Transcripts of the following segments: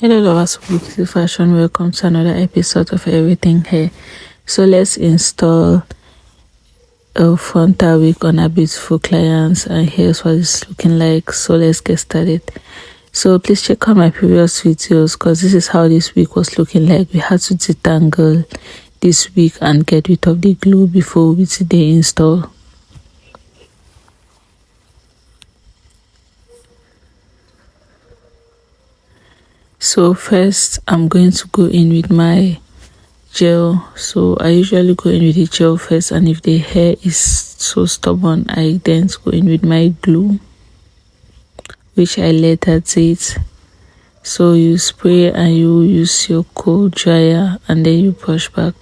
Hello lovers of beauty fashion, welcome to another episode of Everything Hair. So let's install a frontal wig on our beautiful clients, and here's what it's looking like. So let's get started. So please check out my previous videos because this is how this wig was looking like. We had to detangle this wig and get rid of the glue before we did the install. So first I'm going to go in with my gel. So I usually go in with the gel first, and if the hair is so stubborn I then go in with my glue, which I later did. So you spray and you use your cold dryer and then you brush back.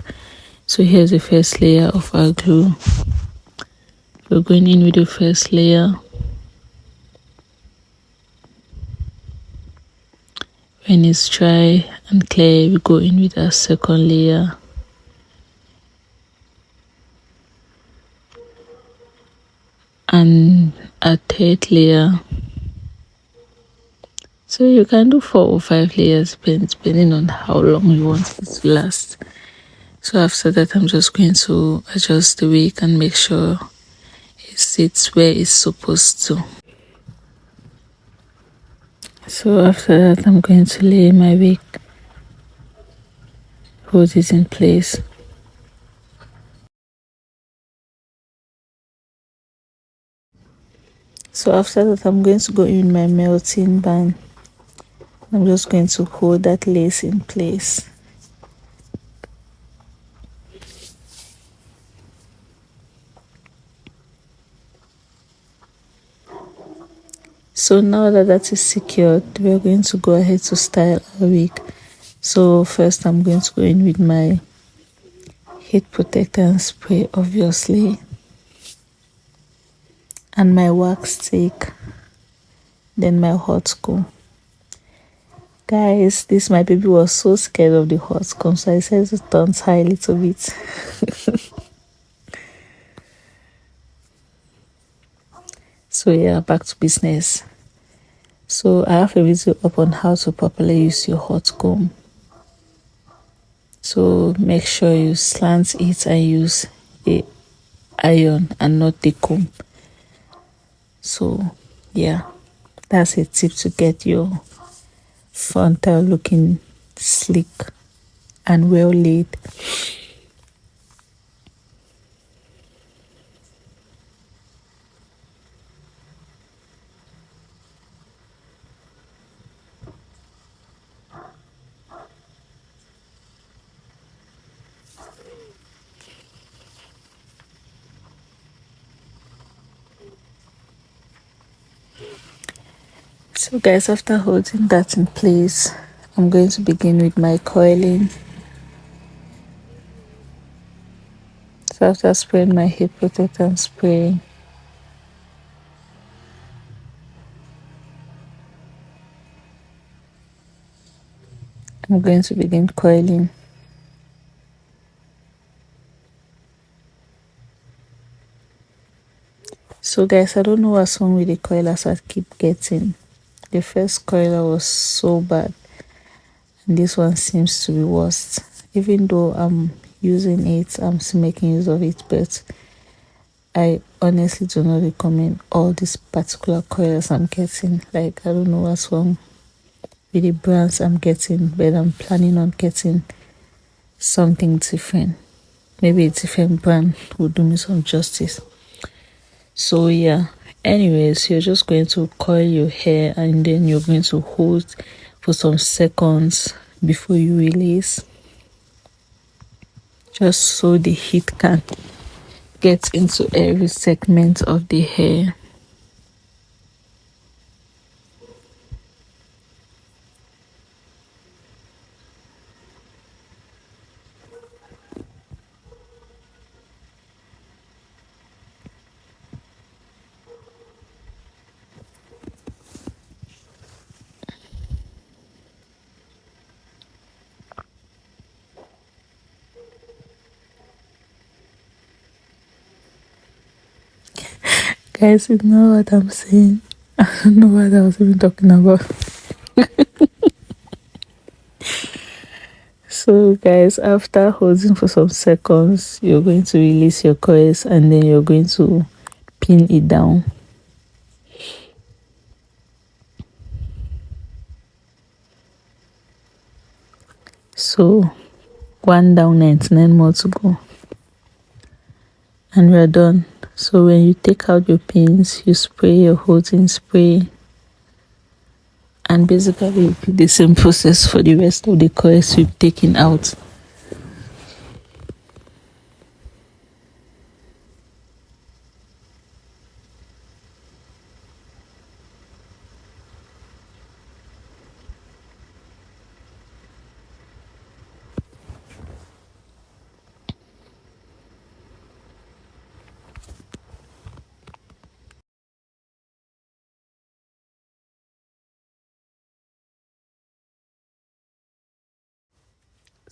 So here's the first layer of our glue. We're going in with the first layer. When it's dry and clear, we go in with our second layer. And a third layer. So you can do 4 or 5 layers depending on how long you want it to last. So after that, I'm just going to adjust the wig and make sure it sits where it's supposed to. So after that, I'm going to lay my wig, hold it in place. So after that, I'm going to go in my melting band. I'm just going to hold that lace in place. So now that that is secured, we're going to go ahead to style our wig. So first I'm going to go in with my heat protector and spray, obviously, and my wax stick, then my hot comb. Guys, this my baby was so scared of the hot comb, so I said to turn her a little bit. So yeah, back to business. So I have a video up on how to properly use your hot comb. So make sure you slant it and use the iron and not the comb. So yeah, that's a tip to get your frontal looking sleek and well laid. So guys, after holding that in place, I'm going to begin with my coiling. So after spraying my heat protector and spraying, I'm going to begin coiling. So guys, I don't know what's wrong with the coilers I keep getting. The first coiler was so bad, and this one seems to be worse. Even though I'm using it, I'm still making use of it, but I honestly do not recommend all these particular coilers I'm getting. Like, I don't know what's wrong with the brands I'm getting, but I'm planning on getting something different. Maybe a different brand will do me some justice. So yeah, anyways, you're just going to coil your hair and then you're going to hold for some seconds before you release, just so the heat can get into every segment of the hair. Guys, you know what I'm saying? I don't know what I was even talking about. So guys, after holding for some seconds, you're going to release your coils and then you're going to pin it down. So one down, 99 more to go, and we're done. So when you take out your pins, you spray your holding spray, and basically repeat the same process for the rest of the coils you've taken out.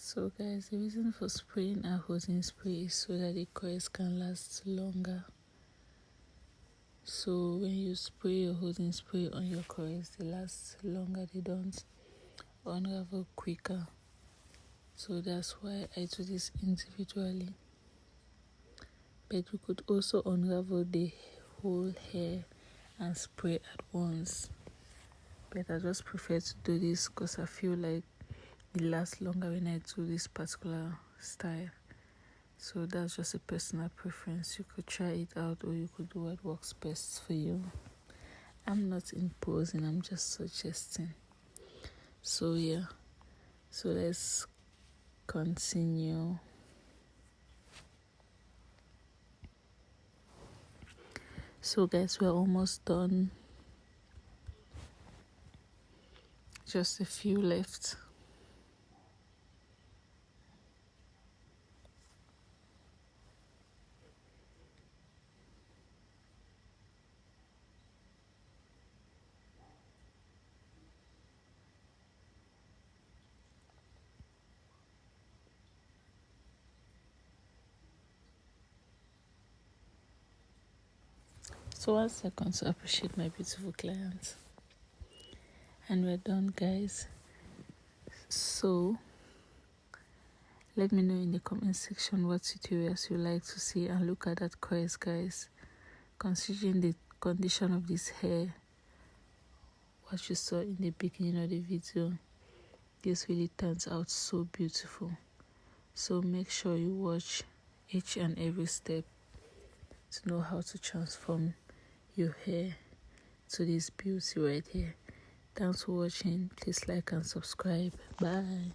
So guys, the reason for spraying our holding spray is so that the coils can last longer. So when you spray your holding spray on your coils, they last longer, they don't unravel quicker. So that's why I do this individually. But you could also unravel the whole hair and spray at once. But I just prefer to do this because I feel like it lasts longer when I do this particular style. So that's just a personal preference. You could try it out or you could do what works best for you. I'm not imposing, I'm just suggesting. So yeah, so let's continue. So guys, we're almost done. Just a few left. So 1 second to appreciate my beautiful clients. And we're done, guys. So let me know in the comment section what tutorials you like to see, and look at that coils, guys. Considering the condition of this hair, what you saw in the beginning of the video, this really turns out so beautiful. So make sure you watch each and every step to know how to transform your hair to this beauty right here. Thanks for watching. Please like and subscribe. Bye.